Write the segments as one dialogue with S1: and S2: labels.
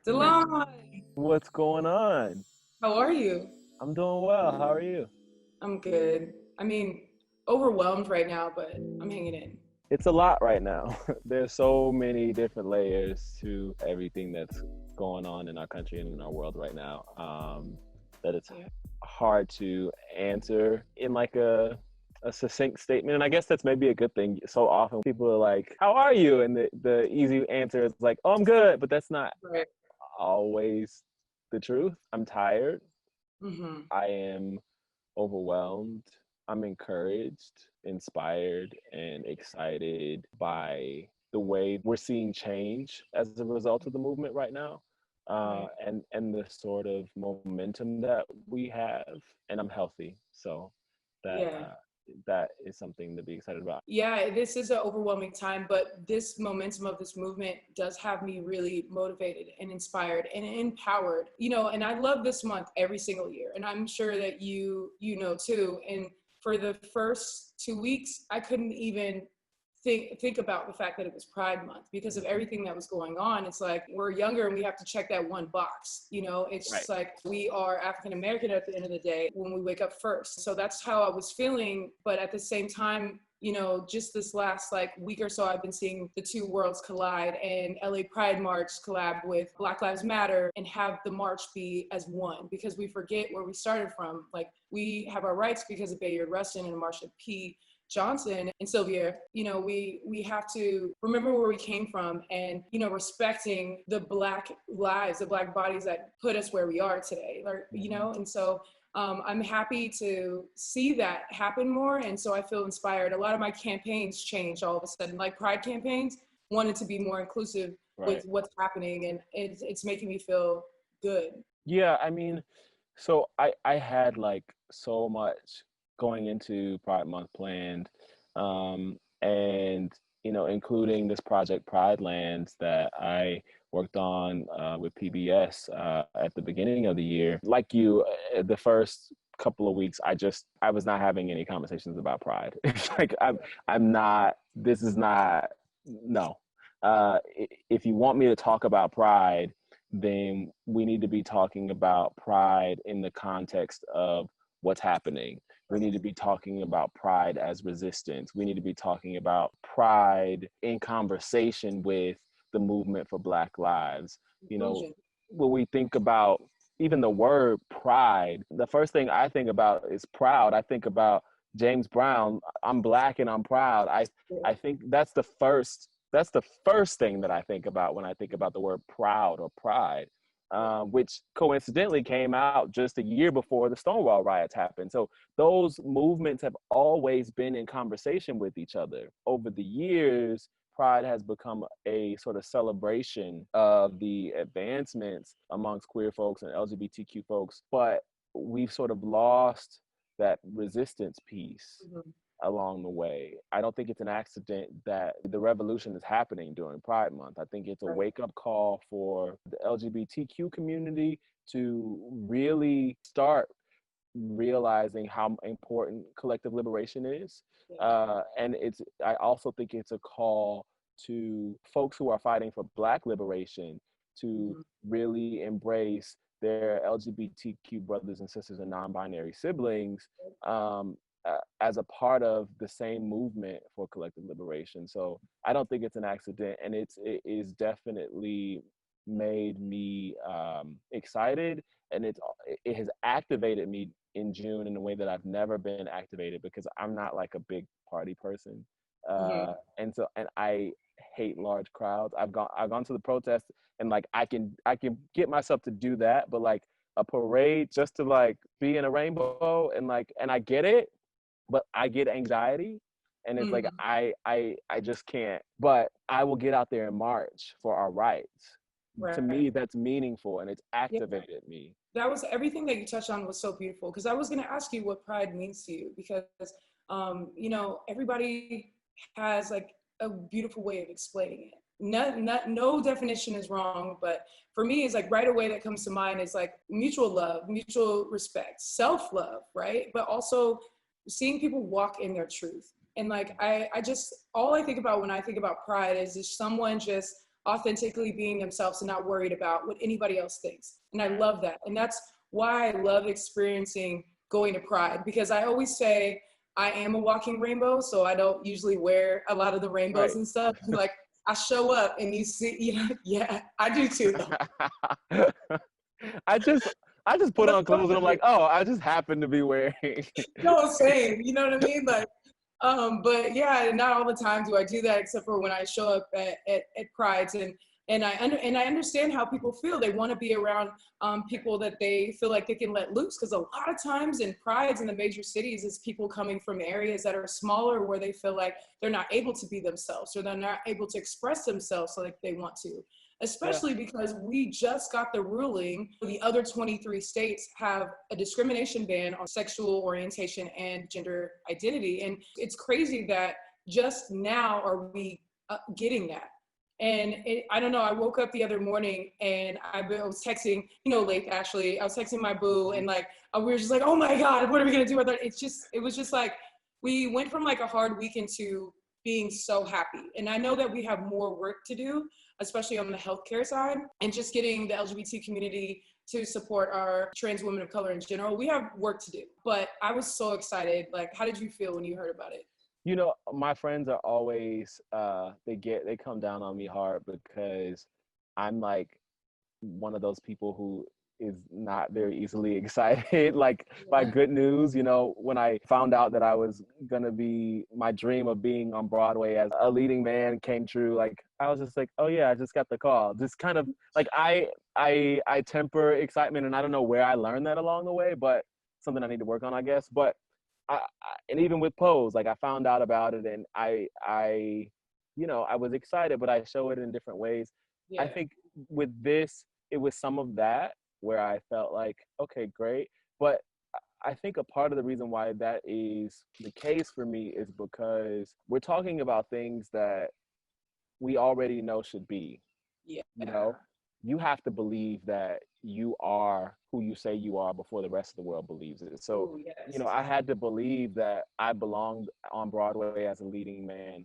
S1: Dyllón,
S2: What's going on?
S1: how are you?
S2: I'm doing well. How are you?
S1: I'm good. Overwhelmed right now, but I'm hanging in.
S2: It's a lot right now. There's so many different layers to everything that's going on in our country and in our world right now, that it's
S1: Yeah.
S2: hard to answer in like a succinct statement. And I guess that's maybe a good thing. So often people are like, "How are you?" And the easy answer is like, "Oh, I'm good," but that's not
S1: Right.
S2: always the truth. I'm tired.
S1: Mm-hmm.
S2: I am overwhelmed. I'm encouraged, inspired, and excited by the way we're seeing change as a result of the movement right now,
S1: Right.
S2: and the sort of momentum that we have. And I'm healthy, so that
S1: Yeah.
S2: that is something to be excited about.
S1: Yeah, this is an overwhelming time, but this momentum of this movement does have me really motivated and inspired and empowered. And I love this month every single year, and I'm sure that you know too. And for the first 2 weeks, I couldn't even think about the fact that it was Pride Month because of everything that was going on. It's like we're younger and we have to check that one box. It's
S2: Right.
S1: just like we are African American at the end of the day when we wake up first. So that's how I was feeling. But at the same time, just this last like week or so, I've been seeing the two worlds collide, and LA Pride March collab with Black Lives Matter and have the march be as one, because we forget where we started from. Like, we have our rights because of Bayard Rustin and Marsha P. Johnson and Sylvia. We have to remember where we came from, and respecting the Black lives, the Black bodies that put us where we are today. And so I'm happy to see that happen more, and so I feel inspired. A lot of my campaigns changed all of a sudden, like Pride campaigns wanted to be more inclusive with
S2: Right.
S1: what's happening, and it's making me feel good.
S2: Yeah, I mean, so I had like so much going into Pride Month planned, and including this project Pride Lands that I worked on with PBS at the beginning of the year. Like you, the first couple of weeks, I was not having any conversations about Pride. It's like I'm not. This is not. No. If you want me to talk about Pride, then we need to be talking about Pride in the context of what's happening. We need to be talking about Pride as resistance. We need to be talking about Pride in conversation with the movement for Black lives.
S1: Inclusion.
S2: When we think about even the word pride, the first thing I think about is proud. I think about James Brown. I'm Black and I'm proud. I think that's the first thing that I think about when I think about the word proud or pride, which coincidentally came out just a year before the Stonewall riots happened. So those movements have always been in conversation with each other. Over the years, Pride has become a sort of celebration of the advancements amongst queer folks and LGBTQ folks, but we've sort of lost that resistance piece
S1: Mhm.
S2: along the way. I don't think it's an accident that the revolution is happening during Pride Month. I think it's a
S1: Right.
S2: wake up call for the LGBTQ community to really start realizing how important collective liberation is.
S1: Yeah.
S2: And I also think it's a call to folks who are fighting for Black liberation to
S1: Mhm.
S2: really embrace their LGBTQ brothers and sisters and non-binary siblings, as a part of the same movement for collective liberation. So I don't think it's an accident, and it is definitely made me excited, and it has activated me in June in a way that I've never been activated, because I'm not like a big party person,
S1: Mhm.
S2: and I hate large crowds. I've gone to the protest, and like I can get myself to do that, but like a parade just to like be in a rainbow, and I get it, but I get anxiety, and it's like
S1: Mhm.
S2: I just can't. But I will get out there and march for our rights. To
S1: Right.
S2: me, that's meaningful, and it's
S1: Yeah.
S2: activated me.
S1: That was everything that you touched on was so beautiful, because I was going to ask you what pride means to you, because everybody has like a beautiful way of explaining it. No definition is wrong, but for me, it's like right away that comes to mind is like mutual love, mutual respect, self-love, right? But also seeing people walk in their truth. And like I just, all I think about when I think about pride is just someone just authentically being themselves and not worried about what anybody else thinks. And I love that. And that's why I love experiencing going to Pride, because I always say I am a walking rainbow, so I don't usually wear a lot of the rainbows
S2: Right.
S1: and stuff. Like I show up and you see, you know, yeah, I do too though.
S2: I just put on clothes and I'm like, oh, I just happen to be wearing.
S1: No, same. You know what I mean? Like, but yeah, not all the time do I do that, except for when I show up at prides, and I understand how people feel. They want to be around people that they feel like they can let loose, because a lot of times in prides in the major cities is people coming from areas that are smaller, where they feel like they're not able to be themselves, or they're not able to express themselves like they want to. Especially because we just got the ruling, the other 23 states have a discrimination ban on sexual orientation and gender identity. And it's crazy that just now are we getting that. And I don't know, I woke up the other morning and I was texting, you know, late Ashley, I was texting my boo, and like, we were just like, oh my God, what are we gonna do with it? It was just like, we went from like a hard weekend to being so happy. And I know that we have more work to do, especially on the healthcare side, and just getting the LGBT community to support our trans women of color in general. We have work to do, but I was so excited. Like, how did you feel when you heard about it?
S2: You know, my friends are always, they come down on me hard because I'm like one of those people who is not very easily excited, like by good news. You know, when I found out that I was gonna be, my dream of being on Broadway as a leading man came true, like I was just like, oh yeah, I just got the call. Just kind of like I temper excitement, and I don't know where I learned that along the way, but something I need to work on, I guess. But and even with Pose, like I found out about it, and you know, I was excited, but I show it in different ways.
S1: Yeah.
S2: I think with this, it was some of that where I felt like, okay, great. But I think a part of the reason why that is the case for me is because we're talking about things that we already know should be.
S1: Yeah.
S2: You know, you have to believe that you are who you say you are before the rest of the world believes it. So,
S1: Ooh, yes.
S2: you know, I had to believe that I belonged on Broadway as a leading man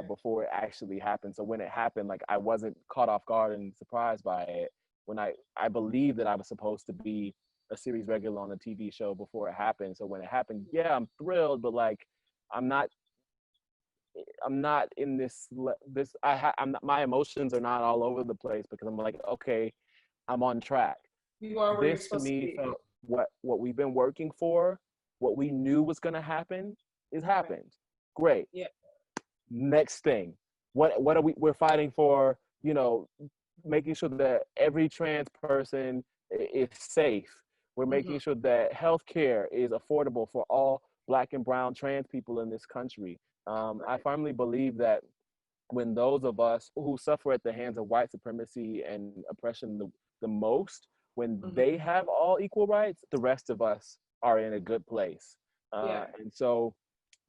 S2: before it actually happened. So when it happened, like I wasn't caught off guard and surprised by it. When I believed that I was supposed to be a series regular on a TV show before it happened. So when it happened, yeah, I'm thrilled, but like I'm not in I'm not, my emotions are not all over the place, because I'm like, okay, I'm on track.
S1: You are where you're
S2: This to
S1: supposed to
S2: me
S1: be.
S2: felt what we've been working for, what we knew was going to happen is happened. Great.
S1: Yeah.
S2: Next thing, what are we're fighting for, you know, making sure that every trans person is safe. We're making sure that healthcare is affordable for all Black and brown trans people in this country. I firmly believe that when those of us who suffer at the hands of white supremacy and oppression the most, when they have all equal rights, the rest of us are in a good place. And so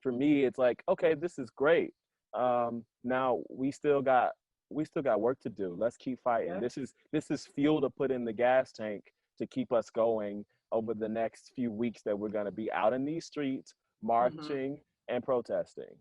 S2: for me, it's like, okay, this is great. Now we still got work to do. Let's keep fighting. This is fuel to put in the gas tank to keep us going over the next few weeks that we're going to be out in these streets marching and protesting.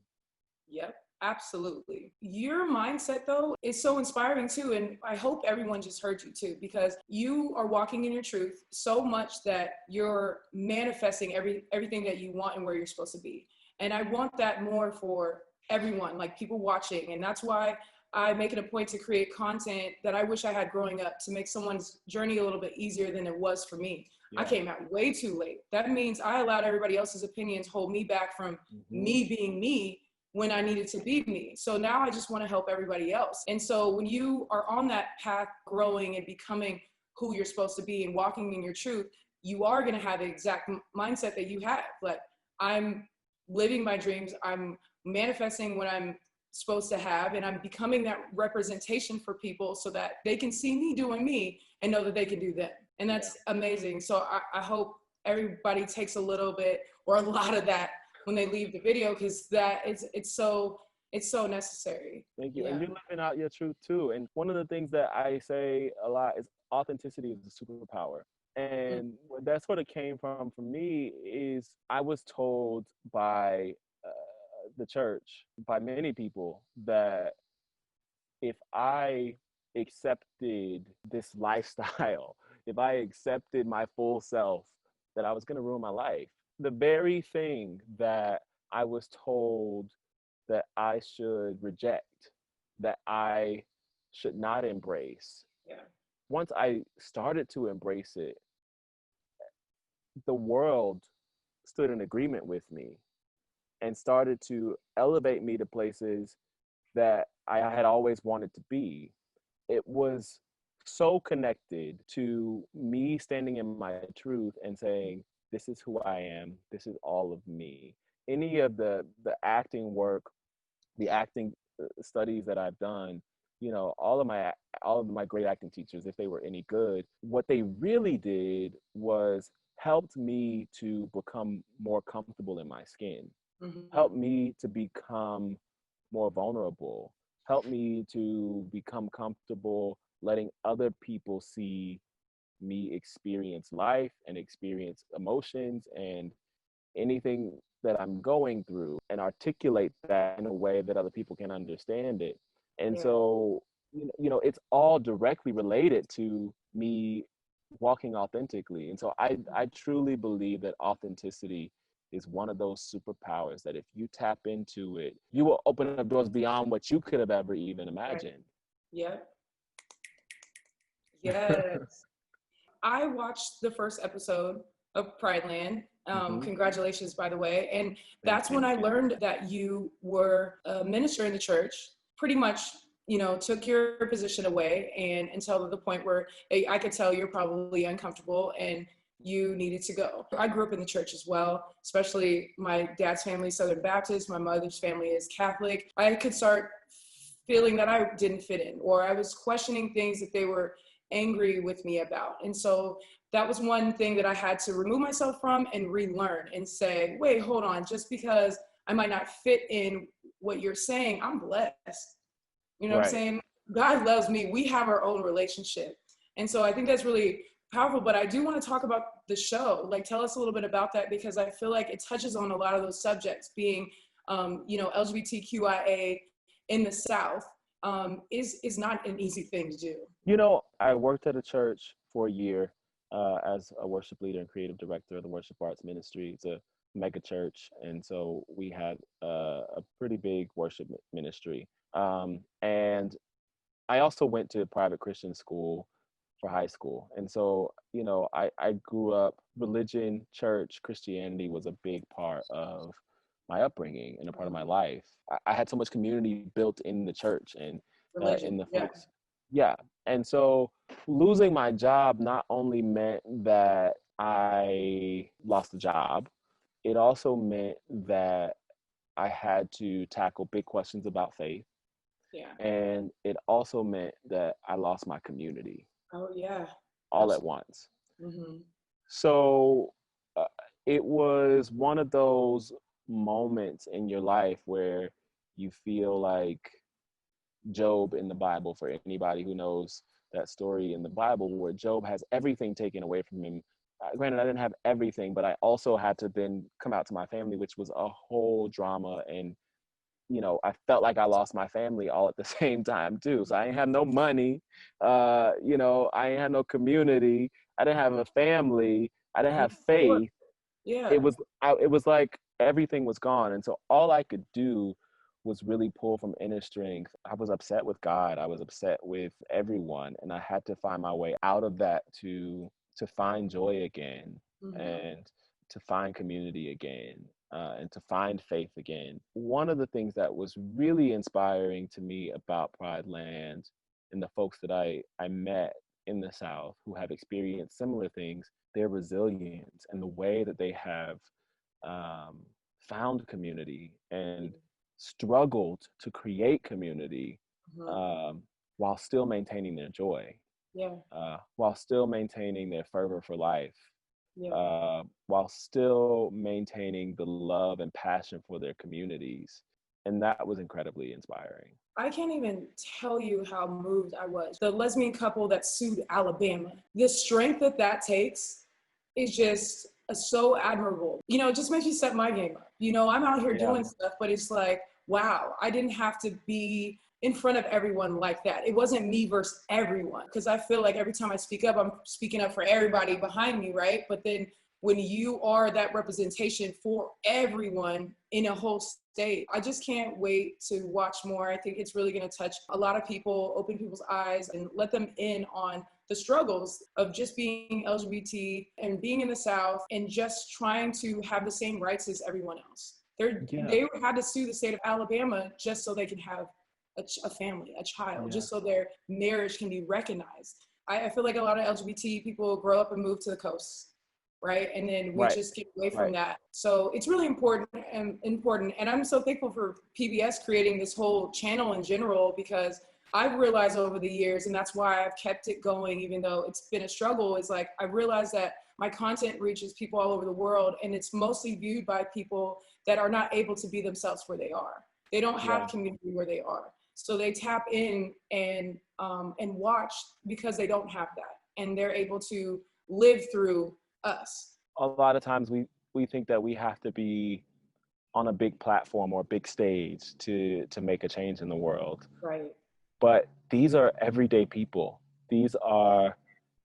S1: Yep, absolutely. Your mindset, though, is so inspiring too. And I hope everyone just heard you too, because you are walking in your truth so much that you're manifesting everything that you want and where you're supposed to be. And I want that more for everyone, like people watching. And that's why I make it a point to create content that I wish I had growing up, to make someone's journey a little bit easier than it was for me. Yeah. I came out way too late. That means I allowed everybody else's opinions hold me back from me being me when I needed to be me. So now I just want to help everybody else. And so when you are on that path, growing and becoming who you're supposed to be and walking in your truth, you are going to have the exact mindset that you have. Like, I'm living my dreams. I'm manifesting what I'm supposed to have, and I'm becoming that representation for people so that they can see me doing me and know that they can do them. And that's amazing. So I hope everybody takes a little bit or a lot of that when they leave the video, because that it's so necessary.
S2: Thank you. And you're living out your truth too. And one of the things that I say a lot is authenticity is a superpower. And what that sort of came from for me is I was told by the church, by many people, that if I accepted this lifestyle, if I accepted my full self, that I was going to ruin my life. The very thing that I was told that I should reject, that I should not embrace.
S1: Yeah.
S2: Once I started to embrace it, the world stood in agreement with me and started to elevate me to places that I had always wanted to be. It was so connected to me standing in my truth and saying, this is who I am, this is all of me. Any of the acting work, the acting studies that I've done, you know, all of my great acting teachers, if they were any good, what they really did was helped me to become more comfortable in my skin,
S1: Mm-hmm.
S2: helped me to become more vulnerable, helped me to become comfortable letting other people see me experience life and experience emotions and anything that I'm going through, and articulate that in a way that other people can understand it. And
S1: Yeah.
S2: so, you know, it's all directly related to me walking authentically. And so I truly believe that authenticity is one of those superpowers that if you tap into it, you will open up doors beyond what you could have ever even
S1: Right.
S2: imagined.
S1: Yeah. Yes. I watched the first episode of Pride Land.
S2: Hmm.
S1: Congratulations, by the way. And
S2: Thank
S1: that's when
S2: you.
S1: I learned that you were a minister in the church, pretty much, you know, took your position away and until the point where I could tell you're probably uncomfortable and you needed to go. I grew up in the church as well, especially my dad's family is Southern Baptist, my mother's family is Catholic. I could start feeling that I didn't fit in, or I was questioning things that they were angry with me about. And so that was one thing that I had to remove myself from and relearn and say, wait, hold on, just because I might not fit in what you're saying, I'm blessed. You know what I'm
S2: Right.
S1: saying? God loves me. We have our own relationship. And so I think that's really powerful. But I do want to talk about the show. Like, tell us a little bit about that, because I feel like it touches on a lot of those subjects, being, you know, LGBTQIA in the South is not an easy thing to do.
S2: You know, I worked at a church for a year as a worship leader and creative director of the Worship Arts Ministry. It's a mega church, and so we had a pretty big worship ministry. And I also went to private Christian school for high school, and so you know, I grew up. Religion, church, Christianity was a big part of my upbringing and a part of my life. I had so much community built in the church and in
S1: Religion,
S2: the
S1: yeah.
S2: folks. Yeah. And so losing my job not only meant that I lost the job, it also meant that I had to tackle big questions about faith.
S1: Yeah.
S2: And it also meant that I lost my community
S1: Oh, yeah.
S2: all at
S1: Absolutely.
S2: once.
S1: Mm-hmm.
S2: So uh, it was one of those moments in your life where you feel like Job in the Bible, for anybody who knows that story in the Bible, where Job has everything taken away from him. Granted, I didn't have everything, but I also had to then come out to my family, which was a whole drama. And, you know, I felt like I lost my family all at the same time, too. So I didn't have no money. You know, I didn't have no community. I didn't have a family. I didn't have faith.
S1: Yeah.
S2: It was like everything was gone. And so all I could do was really pull from inner strength. I was upset with God. I was upset with everyone. And I had to find my way out of that to find joy again
S1: Mm-hmm.
S2: and to find community again and to find faith again. One of the things that was really inspiring to me about Pride Land and the folks that I met in the South who have experienced similar things, their resilience and the way that they have um, found community and struggled to create community
S1: Mm-hmm.
S2: um, while still maintaining their joy,
S1: Yeah.
S2: while still maintaining their fervor for life,
S1: Yeah.
S2: while still maintaining the love and passion for their communities. And that was incredibly inspiring.
S1: I can't even tell you how moved I was. The lesbian couple that sued Alabama, the strength that that takes is just so admirable. You know, it just makes you step my game up. You know, I'm out here
S2: Yeah.
S1: doing stuff, but it's like, wow, I didn't have to be in front of everyone like that. It wasn't me versus everyone, because I feel like every time I speak up, I'm speaking up for everybody behind me, right? But then when you are that representation for everyone in a whole state, I just can't wait to watch more. I think it's really going to touch a lot of people, open people's eyes, and let them in on the struggles of just being LGBT and being in the South and just trying to have the same rights as everyone else. They had to sue the state of Alabama just so they can have a family, a child, just so their marriage can be recognized. I feel like a lot of LGBT people grow up and move to the coast, right? And then we just get away from that. So it's really important. And I'm so thankful for PBS creating this whole channel in general, because I've realized over the years, and that's why I've kept it going, even though it's been a struggle, is like, I realized that my content reaches people all over the world, and it's mostly viewed by people that are not able to be themselves where they are. They don't have community where they are. So they tap in and watch because they don't have that, and they're able to live through us.
S2: A lot of times we think that we have to be on a big platform or a big stage to make a change in the world.
S1: Right.
S2: But these are everyday people. These are,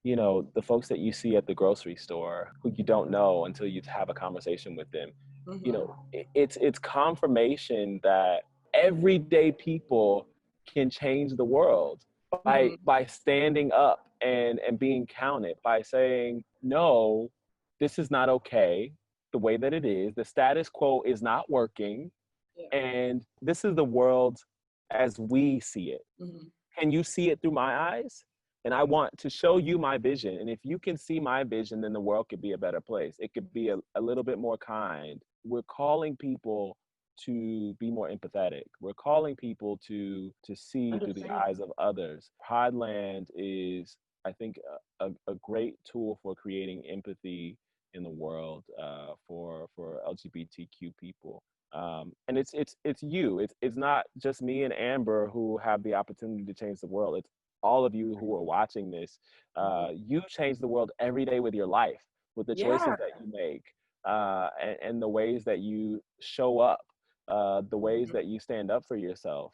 S2: you know, the folks that you see at the grocery store who you don't know until you have a conversation with them. Mm-hmm. You know, it's confirmation that everyday people can change the world by standing up and being counted, by saying, no, this is not okay the way that it is. The status quo is not working. And this is the world as we see it. Can you see it through my eyes? And I want to show you my vision. And if you can see my vision, then the world could be a better place. It could be a little bit more kind. We're calling people to be more empathetic. We're calling people to see through the eyes of others. Heartland is, I think, a great tool for creating empathy in the world for LGBTQ people. And it's you. It's not just me and Amber who have the opportunity to change the world. It's all of you who are watching this. You change the world every day with your life, with the choices that you make, and the ways that you show up, the ways that you stand up for yourself,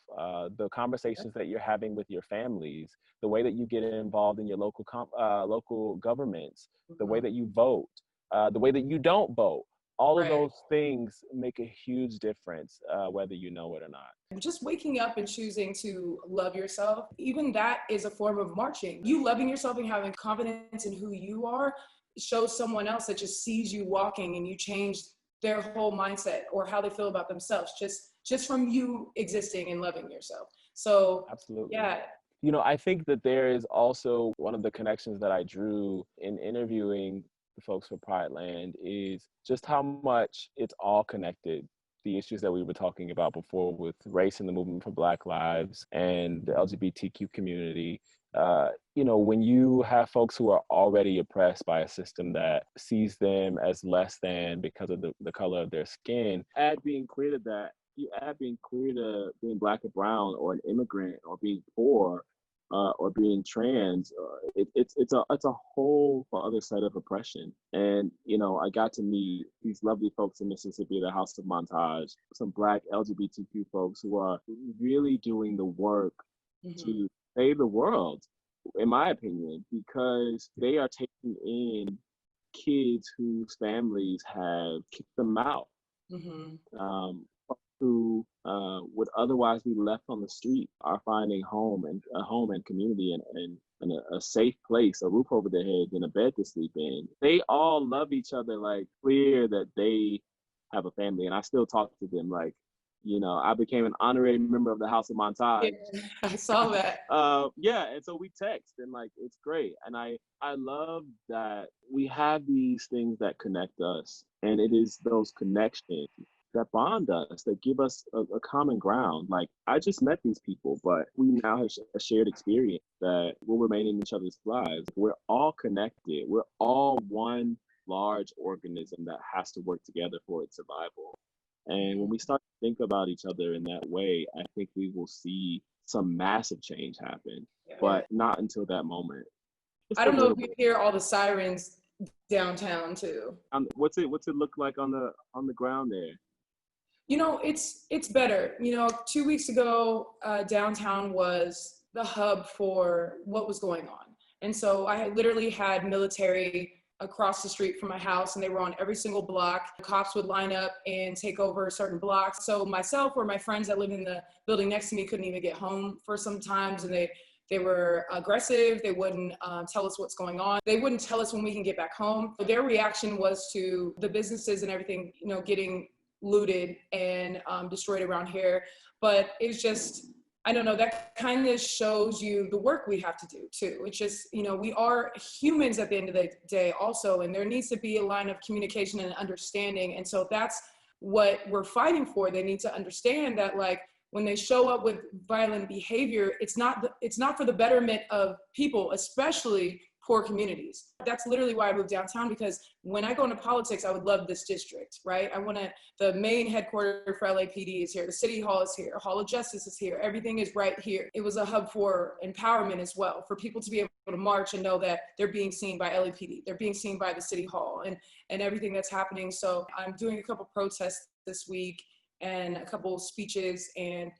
S2: the conversations that you're having with your families, the way that you get involved in your local governments, the way that you vote, the way that you don't vote. All of those things make a huge difference, whether you know it or not.
S1: Just waking up and choosing to love yourself, even that is a form of marching. You loving yourself and having confidence in who you are shows someone else that just sees you walking, and you change their whole mindset or how they feel about themselves just from you existing and loving yourself. So
S2: absolutely. You know, I think that there is also one of the connections that I drew in interviewing the folks for Prideland is just how much it's all connected. The issues that we were talking about before with race and the movement for Black lives and the LGBTQ community. You know, when you have folks who are already oppressed by a system that sees them as less than because of the color of their skin, add being queer to that, you add being queer to being Black or brown or an immigrant or being poor, or being trans, it's a whole other set of oppression. And you know, I got to meet these lovely folks in Mississippi, the House of Montage, some Black LGBTQ folks who are really doing the work to save the world, in my opinion, because they are taking in kids whose families have kicked them out. Who would otherwise be left on the street are finding a home and community and a safe place, a roof over their heads, and a bed to sleep in. They all love each other, like clear that they have a family. And I still talk to them, like, you know, I became an honorary member of the House of Montage.
S1: Yeah, I saw that.
S2: And so we text, and like, it's great. And I love that we have these things that connect us, and it is those connections that bond us, that give us a common ground. Like, I just met these people, but we now have a shared experience that will remain in each other's lives. We're all connected. We're all one large organism that has to work together for its survival. And when we start to think about each other in that way, I think we will see some massive change happen, but not until that moment.
S1: I don't know if you hear all the sirens downtown too.
S2: What's it look like on the ground there?
S1: It's better. 2 weeks ago, downtown was the hub for what was going on. And so I literally had military across the street from my house, and they were on every single block. Cops would line up and take over certain blocks. So myself or my friends that lived in the building next to me couldn't even get home for some times, and they were aggressive. They wouldn't tell us what's going on. They wouldn't tell us when we can get back home. So their reaction was to the businesses and everything, getting looted and destroyed around here. But it's just, I don't know, that kind of shows you the work we have to do too. It's just, we are humans at the end of the day also, and there needs to be a line of communication and understanding. And so that's what we're fighting for. They need to understand that, like, when they show up with violent behavior, it's not for the betterment of people, especially poor communities. That's literally why I moved downtown, because when I go into politics, I would love this district, right? The main headquarters for LAPD is here, the city hall is here, Hall of Justice is here, everything is right here. It was a hub for empowerment as well, for people to be able to march and know that they're being seen by LAPD, they're being seen by the city hall and everything that's happening. So I'm doing a couple protests this week and a couple speeches and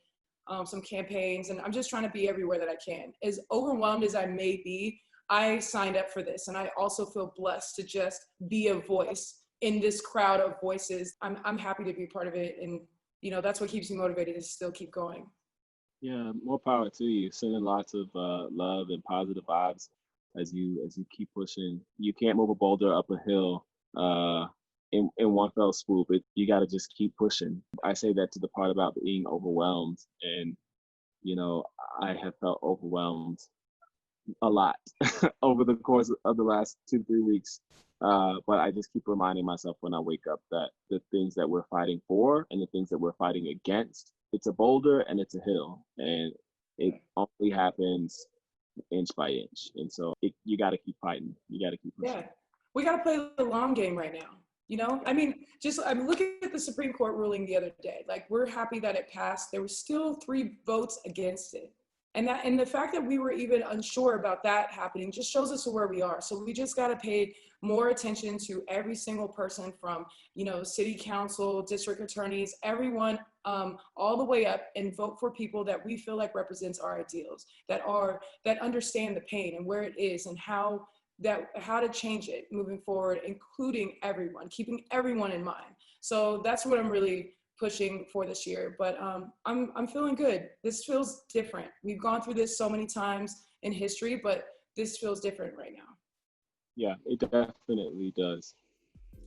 S1: some campaigns, and I'm just trying to be everywhere that I can. As overwhelmed as I may be, I signed up for this, and I also feel blessed to just be a voice in this crowd of voices. I'm happy to be a part of it, and that's what keeps me motivated to still keep going.
S2: Yeah, more power to you. Sending lots of love and positive vibes as you keep pushing. You can't move a boulder up a hill in one fell swoop. You got to just keep pushing. I say that to the part about being overwhelmed, and I have felt overwhelmed a lot over the course of the last 2-3 weeks. But I just keep reminding myself when I wake up that the things that we're fighting for and the things that we're fighting against, it's a boulder and it's a hill, and it only happens inch by inch. And so you got to keep fighting. You got to keep pushing.
S1: Yeah, we got to play the long game right now. I'm looking at the Supreme Court ruling the other day. Like, we're happy that it passed. There were still 3 votes against it. And the fact that we were even unsure about that happening just shows us where we are. So we just got to pay more attention to every single person from, city council, district attorneys, everyone, all the way up, and vote for people that we feel like represents our ideals, that understand the pain and where it is and how to change it moving forward, including everyone, keeping everyone in mind. So that's what I'm really pushing for this year. But I'm feeling good. This feels different. We've gone through this so many times in history, but this feels different right now.
S2: Yeah, it definitely does.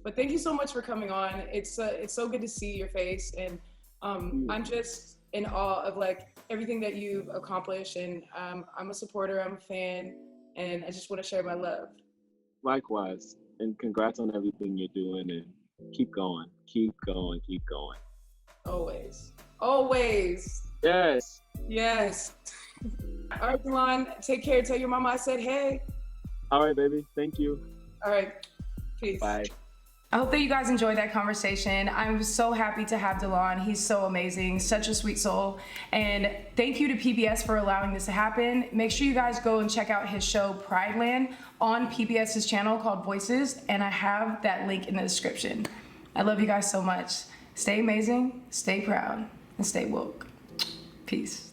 S1: But thank you so much for coming on. It's so good to see your face, and I'm just in awe of everything that you've accomplished, and I'm a supporter, I'm a fan, and I just want to share my love.
S2: Likewise, and congrats on everything you're doing, and keep going.
S1: Always. Yes. All right, Dyllón, take care. Tell your mama I said hey.
S2: All right, baby. Thank you.
S1: All right. Peace.
S2: Bye.
S1: I hope that you guys enjoyed that conversation. I'm so happy to have Dyllón. He's so amazing, such a sweet soul. And thank you to PBS for allowing this to happen. Make sure you guys go and check out his show, Prideland, on PBS's channel called Voices, and I have that link in the description. I love you guys so much. Stay amazing, stay proud, and stay woke. Peace.